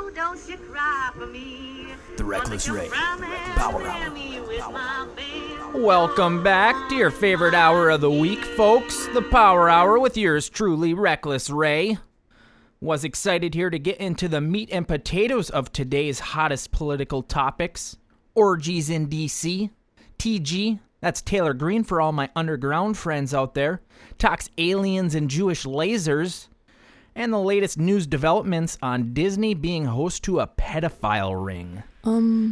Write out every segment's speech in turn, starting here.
Oh, don't you cry for me. The Reckless Ray. Power Hour. Welcome back to your favorite hour of the week, folks. The Power Hour with yours truly, Reckless Ray. Was excited here to get into the meat and potatoes of today's hottest political topics. Orgies in D.C. TG, that's Taylor Green for all my underground friends out there. Talks aliens and Jewish lasers. And the latest news developments on Disney being host to a pedophile ring.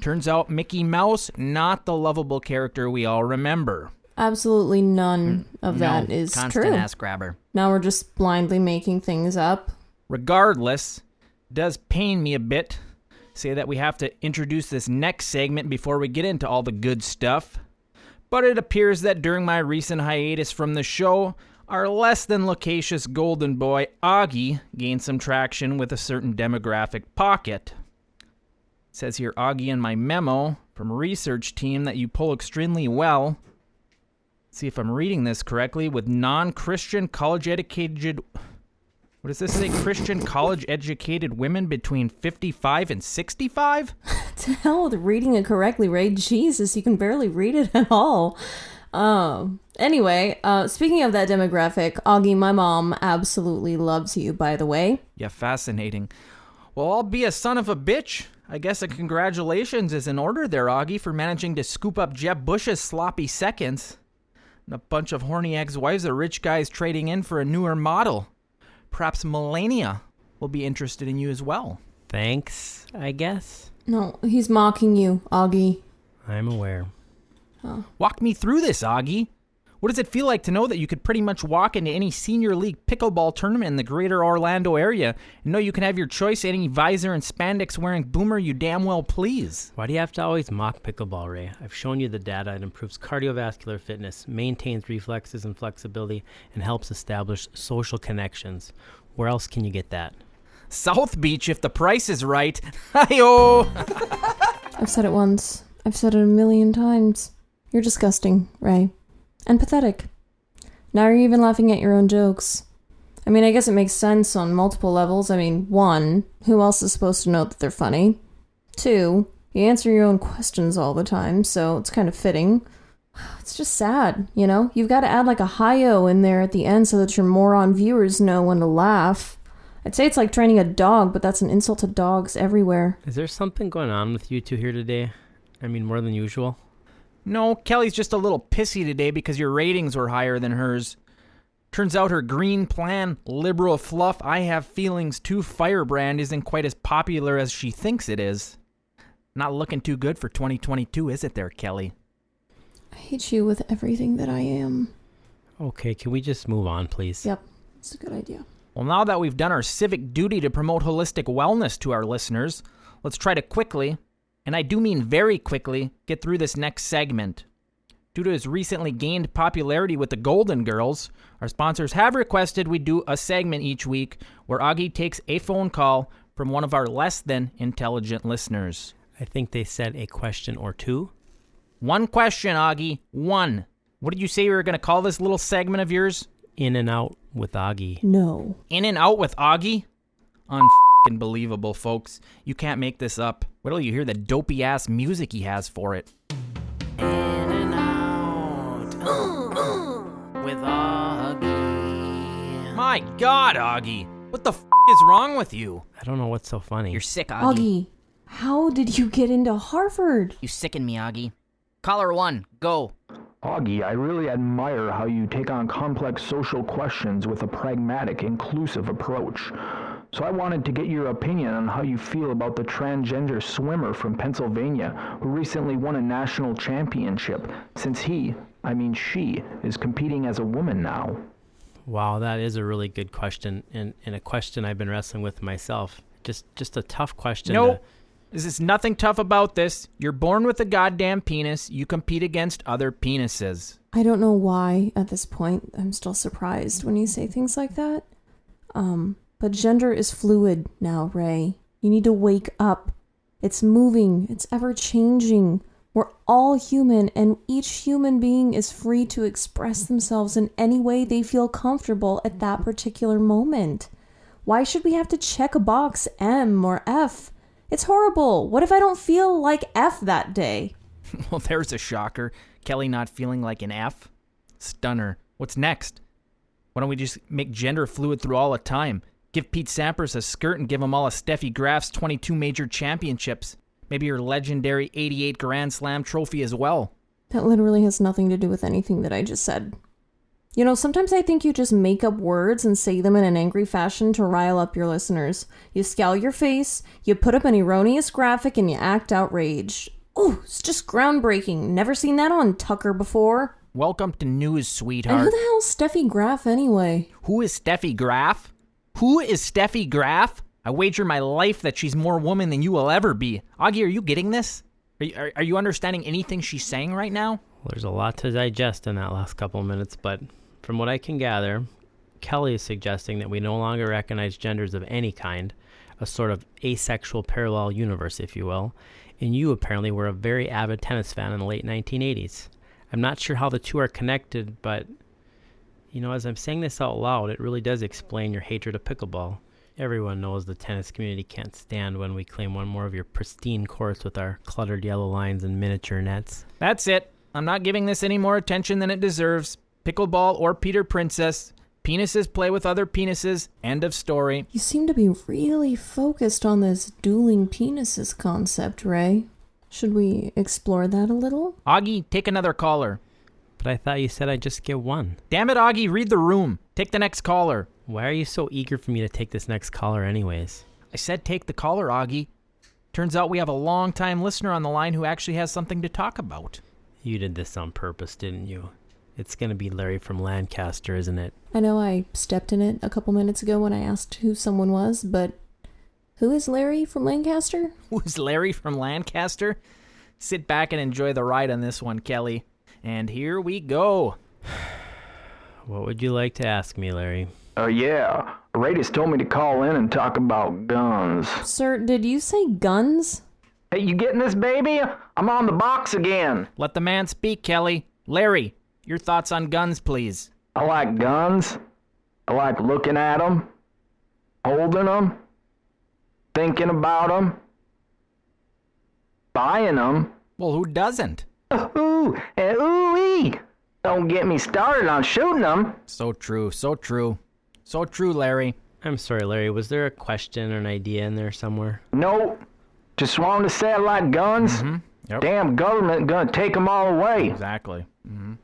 Turns out Mickey Mouse, not the lovable character we all remember. Absolutely none of that is true. Constant ass grabber. Now we're just blindly making things up. Regardless, it does pain me a bit to say that we have to introduce this next segment before we get into all the good stuff. But it appears that during my recent hiatus from the show, our less than loquacious golden boy, Auggie, gained some traction with a certain demographic pocket. It says here, Auggie, in my memo from a research team that you pull extremely well. Let's see if I'm reading this correctly. With non-Christian college-educated... What does this say? Christian college-educated women between 55 and 65? To hell with reading it correctly, Ray. Jesus, you can barely read it at all. Anyway, speaking of that demographic, Auggie, my mom absolutely loves you, by the way. Yeah, fascinating. Well, I'll be a son of a bitch. I guess a congratulations is in order there, Auggie, for managing to scoop up Jeb Bush's sloppy seconds. And a bunch of horny ex-wives of rich guys trading in for a newer model. Perhaps Melania will be interested in you as well. Thanks, I guess. No, he's mocking you, Auggie. I'm aware. Oh. Walk me through this, Auggie. What does it feel like to know that you could pretty much walk into any senior league pickleball tournament in the greater Orlando area and know you can have your choice at any visor and spandex wearing boomer you damn well please? Why do you have to always mock pickleball, Ray? I've shown you the data. It improves cardiovascular fitness, maintains reflexes and flexibility, and helps establish social connections. Where else can you get that? South Beach if the price is right. Hi-yo! I've said it once. I've said it a million times. You're disgusting, Ray. And pathetic. Now you're even laughing at your own jokes. I mean, I guess it makes sense on multiple levels. I mean, 1, who else is supposed to know that they're funny? 2, you answer your own questions all the time, so it's kind of fitting. It's just sad, you know? You've got to add like a hi-yo in there at the end so that your moron viewers know when to laugh. I'd say it's like training a dog, but that's an insult to dogs everywhere. Is there something going on with you two here today? I mean, more than usual? No, Kelly's just a little pissy today because your ratings were higher than hers. Turns out her green plan, liberal fluff, I have feelings too firebrand isn't quite as popular as she thinks it is. Not looking too good for 2022, is it there, Kelly? I hate you with everything that I am. Okay, can we just move on, please? Yep, it's a good idea. Well, now that we've done our civic duty to promote holistic wellness to our listeners, let's try to quickly, and I do mean very quickly, get through this next segment. Due to his recently gained popularity with the Golden Girls, our sponsors have requested we do a segment each week where Auggie takes a phone call from one of our less than intelligent listeners. I think they said a question or two. One question, Auggie. One. What did you say you were going to call this little segment of yours? In and out with Auggie. No. In and out with Auggie? Unbelievable, folks. You can't make this up. Wait till you hear the dopey-ass music he has for it. In and out with Auggie. My God, Auggie. What the is wrong with you? I don't know what's so funny. You're sick, Auggie. Auggie, how did you get into Harvard? You sicken me, Auggie. Caller 1, go. Auggie, I really admire how you take on complex social questions with a pragmatic, inclusive approach. So I wanted to get your opinion on how you feel about the transgender swimmer from Pennsylvania who recently won a national championship, since she, is competing as a woman now. Wow, that is a really good question, and a question I've been wrestling with myself. Just a tough question. Nope. There's nothing tough about this. You're born with a goddamn penis. You compete against other penises. I don't know why, at this point, I'm still surprised when you say things like that. But gender is fluid now, Ray. You need to wake up. It's moving. It's ever-changing. We're all human, and each human being is free to express themselves in any way they feel comfortable at that particular moment. Why should we have to check a box, M or F? It's horrible. What if I don't feel like F that day? Well, there's a shocker. Kelly not feeling like an F? Stunner. What's next? Why don't we just make gender fluid through all the time? Give Pete Sampras a skirt and give them all a Steffi Graf's 22 major championships. Maybe your legendary 88 Grand Slam trophy as well. That literally has nothing to do with anything that I just said. You know, sometimes I think you just make up words and say them in an angry fashion to rile up your listeners. You scowl your face, you put up an erroneous graphic, and you act outraged. Oh, it's just groundbreaking. Never seen that on Tucker before. Welcome to news, sweetheart. And who the hell's Steffi Graf anyway? Who is Steffi Graf? Who is Steffi Graf? I wager my life that she's more woman than you will ever be. Auggie, are you getting this? Are you understanding anything she's saying right now? Well, there's a lot to digest in that last couple of minutes, but from what I can gather, Kelly is suggesting that we no longer recognize genders of any kind, a sort of asexual parallel universe, if you will, and you apparently were a very avid tennis fan in the late 1980s. I'm not sure how the two are connected, but, you know, as I'm saying this out loud, it really does explain your hatred of pickleball. Everyone knows the tennis community can't stand when we claim one more of your pristine courts with our cluttered yellow lines and miniature nets. That's it. I'm not giving this any more attention than it deserves. Pickleball or Peter Princess. Penises play with other penises. End of story. You seem to be really focused on this dueling penises concept, Ray. Should we explore that a little? Auggie, take another caller. But I thought you said I'd just get one. Damn it, Auggie, read the room. Take the next caller. Why are you so eager for me to take this next caller anyways? I said take the caller, Auggie. Turns out we have a long-time listener on the line who actually has something to talk about. You did this on purpose, didn't you? It's going to be Larry from Lancaster, isn't it? I know I stepped in it a couple minutes ago when I asked who someone was, but who is Larry from Lancaster? Who's Larry from Lancaster? Sit back and enjoy the ride on this one, Kelly. And here we go. What would you like to ask me, Larry? Yeah. Ray just told me to call in and talk about guns. Sir, did you say guns? Hey, you getting this, baby? I'm on the box again. Let the man speak, Kelly. Larry, your thoughts on guns, please. I like guns. I like looking at them, holding them, thinking about them, buying them. Well, who doesn't? Ooh, and ooh-wee. Don't get me started on shooting them. So true, so true. So true, Larry. I'm sorry, Larry. Was there a question or an idea in there somewhere? Nope. Just wanted to say I like guns. Mm-hmm. Yep. Damn government gonna take them all away. Exactly. Mm-hmm.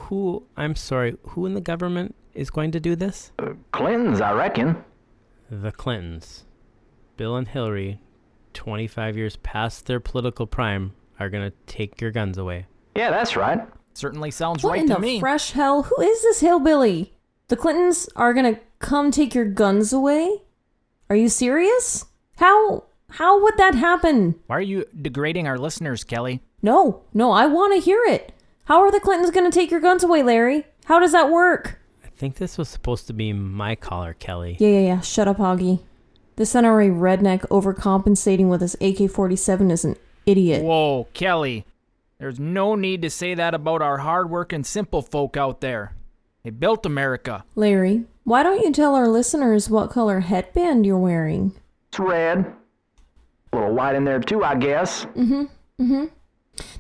Who in the government is going to do this? Clintons, I reckon. The Clintons. Bill and Hillary, 25 years past their political prime, are going to take your guns away. Yeah, that's right. Certainly sounds What right in to the me. fresh hell? Who is this hillbilly? The Clintons are gonna come take your guns away? Are you serious? How would that happen? Why are you degrading our listeners, Kelly? No, I want to hear it. How are the Clintons gonna take your guns away, Larry? How does that work? I think this was supposed to be my caller, Kelly. Yeah. Shut up, Auggie. This NRA redneck overcompensating with his AK-47 is an idiot. Whoa, Kelly. There's no need to say that about our hard-working simple folk out there. They built America. Larry, why don't you tell our listeners what color headband you're wearing? It's red. A little white in there too, I guess.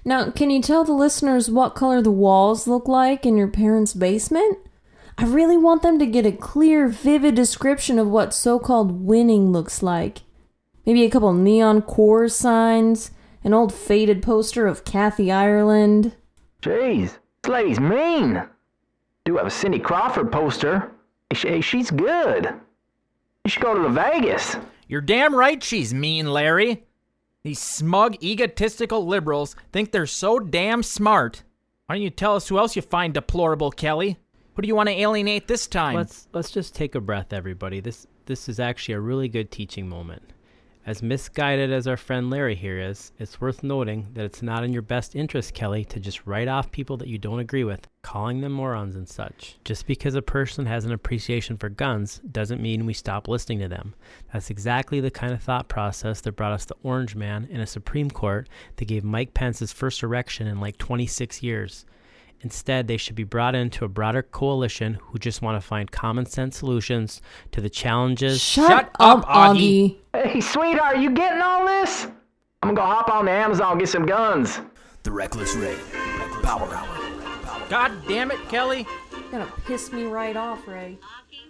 Now, can you tell the listeners what color the walls look like in your parents' basement? I really want them to get a clear, vivid description of what so-called winning looks like. Maybe a couple neon Coors signs, an old faded poster of Kathy Ireland. Jeez, this lady's mean. Do have a Cindy Crawford poster. She's good. You should go to the Vegas. You're damn right she's mean, Larry. These smug, egotistical liberals think they're so damn smart. Why don't you tell us who else you find deplorable, Kelly? Who do you want to alienate this time? Let's just take a breath, everybody. This is actually a really good teaching moment. As misguided as our friend Larry here is, it's worth noting that it's not in your best interest, Kelly, to just write off people that you don't agree with, calling them morons and such. Just because a person has an appreciation for guns doesn't mean we stop listening to them. That's exactly the kind of thought process that brought us the Orange Man in a Supreme Court that gave Mike Pence his first erection in like 26 years. Instead, they should be brought into a broader coalition who just want to find common sense solutions to the challenges. Shut up, Auggie. Hey, sweetheart, you getting all this? I'm gonna go hop on the Amazon and get some guns. The Reckless Ray. Power Hour. God damn it, Kelly. You're gonna piss me right off, Ray. Auggie